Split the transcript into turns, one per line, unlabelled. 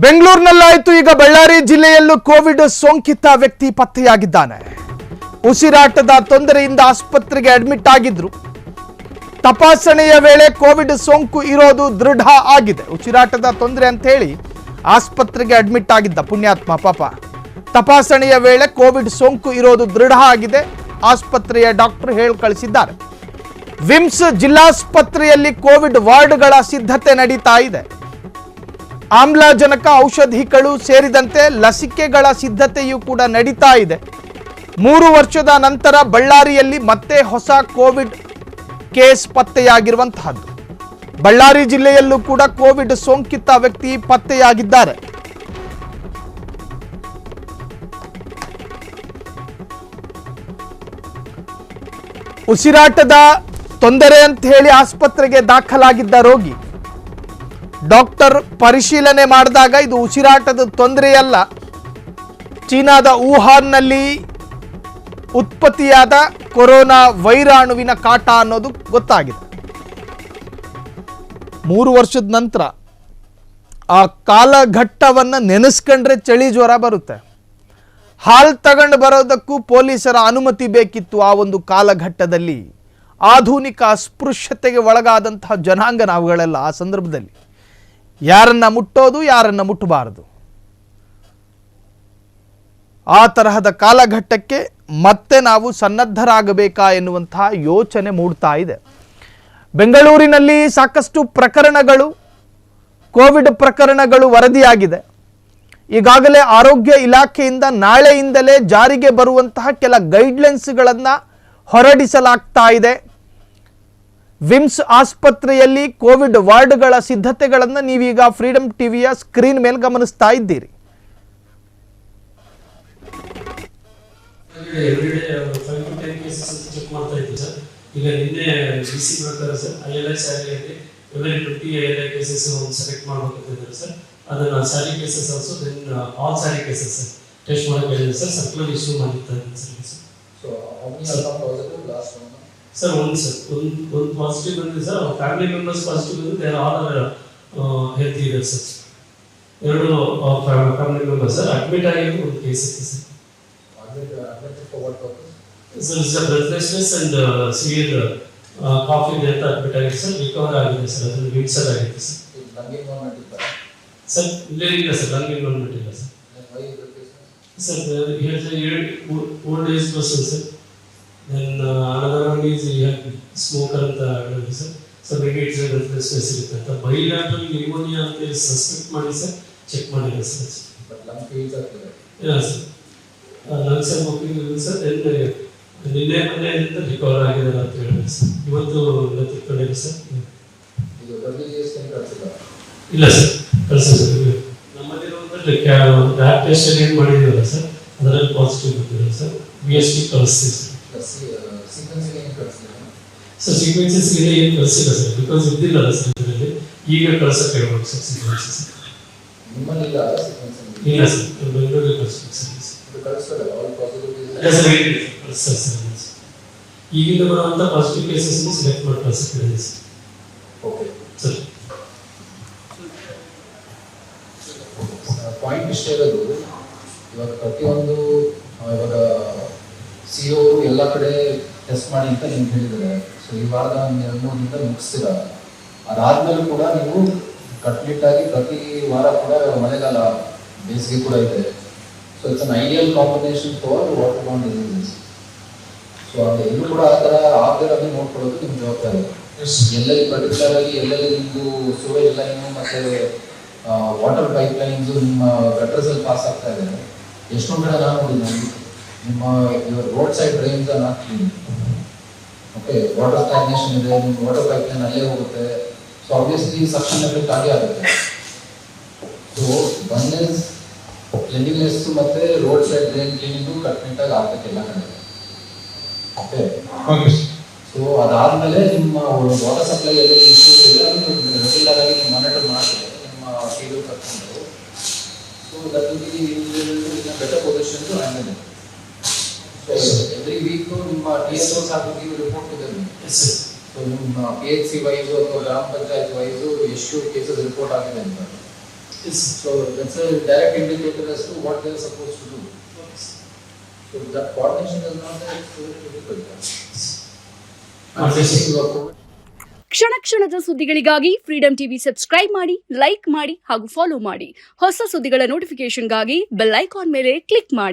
ಬೆಂಗಳೂರಿನಲ್ಲಾಯಿತು ಈಗ ಬಳ್ಳಾರಿ ಜಿಲ್ಲೆಯಲ್ಲೂ ಕೋವಿಡ್ ಸೋಂಕಿತ ವ್ಯಕ್ತಿ ಪತ್ತೆಯಾಗಿದ್ದಾನೆ. ಉಸಿರಾಟದ ತೊಂದರೆಯಿಂದ ಆಸ್ಪತ್ರೆಗೆ ಅಡ್ಮಿಟ್ ಆಗಿದ್ರು. ತಪಾಸಣೆಯ ವೇಳೆ ಕೋವಿಡ್ ಸೋಂಕು ಇರೋದು ದೃಢ ಆಗಿದೆ. ಉಸಿರಾಟದ ತೊಂದರೆ ಅಂತ ಹೇಳಿ ಆಸ್ಪತ್ರೆಗೆ ಅಡ್ಮಿಟ್ ಆಗಿದ್ದ ಪುಣ್ಯಾತ್ಮ ಪಾಪ. ತಪಾಸಣೆಯ ವೇಳೆ ಕೋವಿಡ್ ಸೋಂಕು ಇರೋದು ದೃಢ ಆಗಿದೆ. ಆಸ್ಪತ್ರೆಯ ಡಾಕ್ಟರ್ ಹೇಳಿ ಕಳಿಸಿದ್ದಾರೆ. ವಿಮ್ಸ್ ಜಿಲ್ಲಾಸ್ಪತ್ರೆಯಲ್ಲಿ ಕೋವಿಡ್ ವಾರ್ಡ್ಗಳ ಸಿದ್ಧತೆ ನಡೀತಾ ಇದೆ. ಆಮ್ಲಜನಕ ಔಷಧಿಗಳು ಸೇರಿದಂತೆ ಲಸಿಕೆಗಳ ಸಿದ್ಧತೆಯೂ ಕೂಡ ನಡೀತಾ ಇದೆ. 3 ವರ್ಷದ ನಂತರ ಬಳ್ಳಾರಿಯಲ್ಲಿ ಮತ್ತೆ ಹೊಸ ಕೋವಿಡ್ ಕೇಸ್ ಪತ್ತೆಯಾಗಿರುವಂತಹದ್ದು. ಬಳ್ಳಾರಿ ಜಿಲ್ಲೆಯಲ್ಲೂ ಕೂಡ ಕೋವಿಡ್ ಸೋಂಕಿತ ವ್ಯಕ್ತಿ ಪತ್ತೆಯಾಗಿದ್ದಾರೆ. ಉಸಿರಾಟದ ತೊಂದರೆ ಅಂತ ಹೇಳಿ ಆಸ್ಪತ್ರೆಗೆ ದಾಖಲಾಗಿದ್ದ ರೋಗಿ ಡಾಕ್ಟರ್ ಪರಿಶೀಲನೆ ಮಾಡಿದಾಗ ಇದು ಉಸಿರಾಟದ ತೊಂದರೆಯಲ್ಲ, ಚೀನಾದ ವುಹಾನ್ನಲ್ಲಿ ಉತ್ಪತ್ತಿಯಾದ ಕೊರೋನಾ ವೈರಾಣುವಿನ ಕಾಟ ಅನ್ನೋದು ಗೊತ್ತಾಗಿದೆ. 3 ವರ್ಷದ ನಂತರ ಆ ಕಾಲಘಟ್ಟವನ್ನು ನೆನೆಸ್ಕೊಂಡ್ರೆ ಚಳಿ ಜ್ವರ ಬರುತ್ತೆ. ಹಾಲು ತಗೊಂಡು ಬರೋದಕ್ಕೂ ಪೊಲೀಸರ ಅನುಮತಿ ಬೇಕಿತ್ತು. ಆ ಒಂದು ಕಾಲಘಟ್ಟದಲ್ಲಿ ಆಧುನಿಕ ಅಸ್ಪೃಶ್ಯತೆಗೆ ಒಳಗಾದಂತಹ ಜನಾಂಗ ನಾವುಗಳೆಲ್ಲ ಆ ಸಂದರ್ಭದಲ್ಲಿ ಯಾರನ್ನ ಮುಟ್ಟೋದು, ಯಾರನ್ನ ಮುಟ್ಟಬಾರದು, ಆ ತರಹದ ಕಾಲಘಟ್ಟಕ್ಕೆ ಮತ್ತೆ ನಾವು ಸನ್ನದ್ಧರಾಗಬೇಕಾ ಎನ್ನುವಂತಹ ಯೋಚನೆ ಮೂಡ್ತಾ ಇದೆ. ಬೆಂಗಳೂರಿನಲ್ಲಿ ಸಾಕಷ್ಟು ಪ್ರಕರಣಗಳು, ಕೋವಿಡ್ ಪ್ರಕರಣಗಳು ವರದಿಯಾಗಿದೆ. ಈಗಾಗಲೇ ಆರೋಗ್ಯ ಇಲಾಖೆಯಿಂದ ನಾಳೆಯಿಂದಲೇ ಜಾರಿಗೆ ಬರುವಂತಹ ಕೆಲ ಗೈಡ್ಲೈನ್ಸ್ಗಳನ್ನು ಹೊರಡಿಸಲಾಗ್ತಾ ಇದೆ. ವಿಮ್ಸ್ ಆಸ್ಪತ್ರೆಯಲ್ಲಿ ಕೋವಿಡ್ ವಾರ್ಡ್ಗಳ ಸಿದ್ಧತೆಗಳನ್ನು ನೀವೀಗ ಫ್ರೀಡಮ್ ಟಿವಿಯ ಸ್ಕ್ರೀನ್ ಮೇಲೆ ಗಮನಿಸ್ತಾ ಇದ್ದೀರಿ.
ಈಗ ನಿನ್ನೆ ಡಿಸಿ ಪ್ರಕಾರ ಸರ್ ILI ಸ್ಯಾಲರಿಯಲ್ಲಿ ಎವರಿ 20 ILI ಕೇಸಸ್ ಸೆಲೆಕ್ಟ್ ಮಾಡಬೇಕಂತಿದ್ದಾರೆ ಸರ್. ಅದನ್ನ SARI cases also then all SARI cases test ಮಾಡಕ್ಕೆ ಹೇಳಿದೆ ಸರ್. ಸರ್ಕ್ಯುಲರ್ ಇಶ್ಯೂ ಮಾಡಿದ್ದಾರೆ ಸರ್. ಸೊ ಸರ್ ಒಂದು ಪಾಸಿಟಿವ್ ಬಂದಿದೆ ಸರ್. ಫ್ಯಾಮಿಲಿ ಮೆಂಬರ್ಸ್ ಪಾಸಿಟಿವ್ ಬಂದು ದೇರ್ ಆಲ್ ಹೆಲ್ತ್ ಇದೆ sir. 2 family members sir admit ಆಗಿರೋ ಒಂದು ಕೇಸ್ ಇತ್ತು sir. So it's a breathlessness and severe cough in the admit ಆಗಿದೆ sir. Recover ಆಗಿದೆ ಸರ್. ಅದು ವಿಟ್ಸರ್ ಆಗಿದೆ ಸರ್. ಲಂಗ್ ಇನ್ವಾಲ್ವ್ಮೆಂಟ್ ಇಲ್ಲ ಸರ್. ಇಲ್ಲ ಸರ್, ಲಂಗ್ ಇನ್ವಾಲ್ವ್ಮೆಂಟ್ ಇಲ್ಲ sir. Sir here's a old age person sir. Then another one is smoker ಅಂತ ಹೇಳಿದ್ರು sir. So maybe it's a breathlessness ಇರುತ್ತೆ ಅಂತ ಬೈಲಾಟರಲ್ ನ್ಯೂಮೋನಿಯಾ ಅಂತ ಸಸ್ಪೆಕ್ಟ್ ಮಾಡಿ ಸರ್ ಚೆಕ್ ಮಾಡಿಲ್ಲ ಸರ್. ಬಟ್ ಲಂಗ್ ಫೇಲ್ಸ್ ಆಗ್ತದೆ. ಇಲ್ಲ ಸರ್, ಲಂಗ್ಸ್ ಆರ್ ವರ್ಕಿಂಗ್ ಇಲ್ಲ ಸರ್. ನಿನ್ನೆ ಮನೆಯಿಂದ ರಿಕವರ್ ಆಗಿದ್ದಾರೆ ಅಂತ ಹೇಳಿದ್ರು ಸರ್. ಇವತ್ತು ತಿಳ್ಕೊಂಡಿಲ್ಲ ಸರ್. ಇಲ್ಲ ಸರ್, ಕಳಿಸಿಲ್ಲ ಸರ್. ನಮ್ಮಲ್ಲಿರುವಂಥ ಲ್ಯಾಬ್ ಟೆಸ್ಟ್ ಏನು ಮಾಡಿದ್ದೀವಲ್ಲ ಸರ್, ಅದರಲ್ಲಿ ಪಾಸಿಟಿವ್ ಬಂದಿದೆ ಸರ್. BST ಕಳಿಸ್ತೀವಿ ಸರ್. ಸರ್ ಸೀಕ್ವೆನ್ಸಸ್ಗೆ ಏನು ಕಳಿಸಿಲ್ಲ ಸರ್, ಬಿಕಾಸ್ ಇದ್ದಿಲ್ಲಲ್ಲ ಸರ್ ಇದರಲ್ಲಿ. ಈಗ ಕಳ್ಸಕ್ಕೆ ಹೇಳ್ಬೇಕು ಸರ್ ಸೀಕ್ವೆನ್ಸಸ್. ಇಲ್ಲ ಸರ್, ಬೆಂಗಳೂರಿಗೆ ಕಳಿಸ್ಬೇಕು ಸರ್. ಈಗಿಂದ ಬರುವಂತ ಪಾಸಿಟಿವ್ ಕೇಸಸ್ ಸೆಲೆಕ್ಟ್ ಮಾಡಿ ಕಳಿಸ್ತಿದ್ದೀವಿ ಸರ್. Okay sir.
ಪಾಯಿಂಟ್ ಇಷ್ಟೇ ಇರೋದು, ಇವಾಗ ಪ್ರತಿಯೊಂದು ಇವಾಗ CO ಎಲ್ಲ ಕಡೆ ಟೆಸ್ಟ್ ಮಾಡಿ ಅಂತ ನಿಮ್ಗೆ ಹೇಳಿದ್ದಾರೆ. ಸೊ ಈ ವಾರದ 2-3 ದಿನ ಮುಗಿಸ್ತೀರ. ಅದಾದ್ಮೇಲೆ ಕೂಡ ನೀವು ಕಟ್ನಿಟ್ಟಾಗಿ ಪ್ರತಿ ವಾರ ಕೂಡ ಮಳೆಗಾಲ, ಬೇಸಿಗೆ ಕೂಡ ಇದೆ. So it's an ideal combination for water Born diseases. So ಎಲ್ಲೂ ಕೂಡ ಆ ಥರ ಆಗದಿರೋದನ್ನ ನೋಡ್ಕೊಳ್ಳೋದು ನಿಮ್ಮ ಜವಾಬ್ದಾರಿ. ಎಲ್ಲೆಲ್ಲಿ ಪರ್ಟಿಕ್ಯುಲರ್ ಆಗಿ ಎಲ್ಲೆಲ್ಲಿ ನಿಮ್ಮದು ಸೂವೇಜ್ ಲೈನು ಮತ್ತು ವಾಟರ್ ಪೈಪ್ ಲೈನ್ಸು ನಿಮ್ಮ ಗಟರ್ಸಲ್ಲಿ ಪಾಸ್ ಆಗ್ತಾ ಇದೆ. ಎಷ್ಟೊಂದು ಕಡೆ ನಾನು ನೋಡಿದ್ದೀನಿ ನಿಮ್ಮ road side drains not clean. Okay, water stagnation ಇದೆ, ನಿಮ್ಮ ವಾಟರ್ ಪೈಪ್ ಲೈನ್ ಅಲ್ಲೇ ಹೋಗುತ್ತೆ. ಸೊ ಆಬ್ವಿಯಸ್ಲಿ ಸಕ್ಷನ್ ಎಫೆಕ್ಟ್ ಆಗೇ ಆಗುತ್ತೆ. ಸೊ ಒನ್ ಇಸ್ ಕ್ಲೀನಿನೆಸ್ ಮತ್ತು ರೋಡ್ ಸೈಡ್ ಡ್ರೈನ್ ಕ್ಲೀನಿಂಗು ಕಟ್ನಿಟ್ಟಾಗಿ ಆಗ್ಬೇಕಿಲ್ಲ ಕಡೆ. ಓಕೆ, ಸೊ ಅದಾದಮೇಲೆ ನಿಮ್ಮ ವಾಟರ್ ಸಪ್ಲೈ ಎಲ್ಲೆಲ್ಲಿ ಇಶ್ಯೂಸ್ ಇದೆ ಅದನ್ನು ರೆಗ್ಯುಲರ್ ಆಗಿ ನೀವು ಮಾನಿಟರ್ ಮಾಡ್ತೀವಿ ನಿಮ್ಮ ಟೀಲು ಕರ್ಕೊಂಡು. So that will be in better position to handle it. So every week ನಿಮ್ಮ TSOs have to give report to them. So ನಿಮ್ಮ PHC ವೈಸು ಅಥವಾ ಗ್ರಾಮ ಪಂಚಾಯತ್ ವೈಸು ಎಷ್ಟು ಕೇಸಸ್ ರಿಪೋರ್ಟ್ ಆಗಿದೆ ಅಂತ
Yes, sir.
So that's a direct indicator as to what they are supposed to do. So that coordination is not that very difficult.
ಕ್ಷಣ ಕ್ಷಣದ ಸುದ್ದಿಗಳಿಗಾಗಿ freedom TV subscribe ಮಾಡಿ, like ಮಾಡಿ ಹಾಗೂ ಫಾಲೋ ಮಾಡಿ. ಹೊಸ ಸುದ್ದಿಗಳ ನೋಟಿಫಿಕೇಶನ್ಗಾಗಿ ಬೆಲ್ ಐಕಾನ್ ಮೇಲೆ ಕ್ಲಿಕ್ ಮಾಡಿ.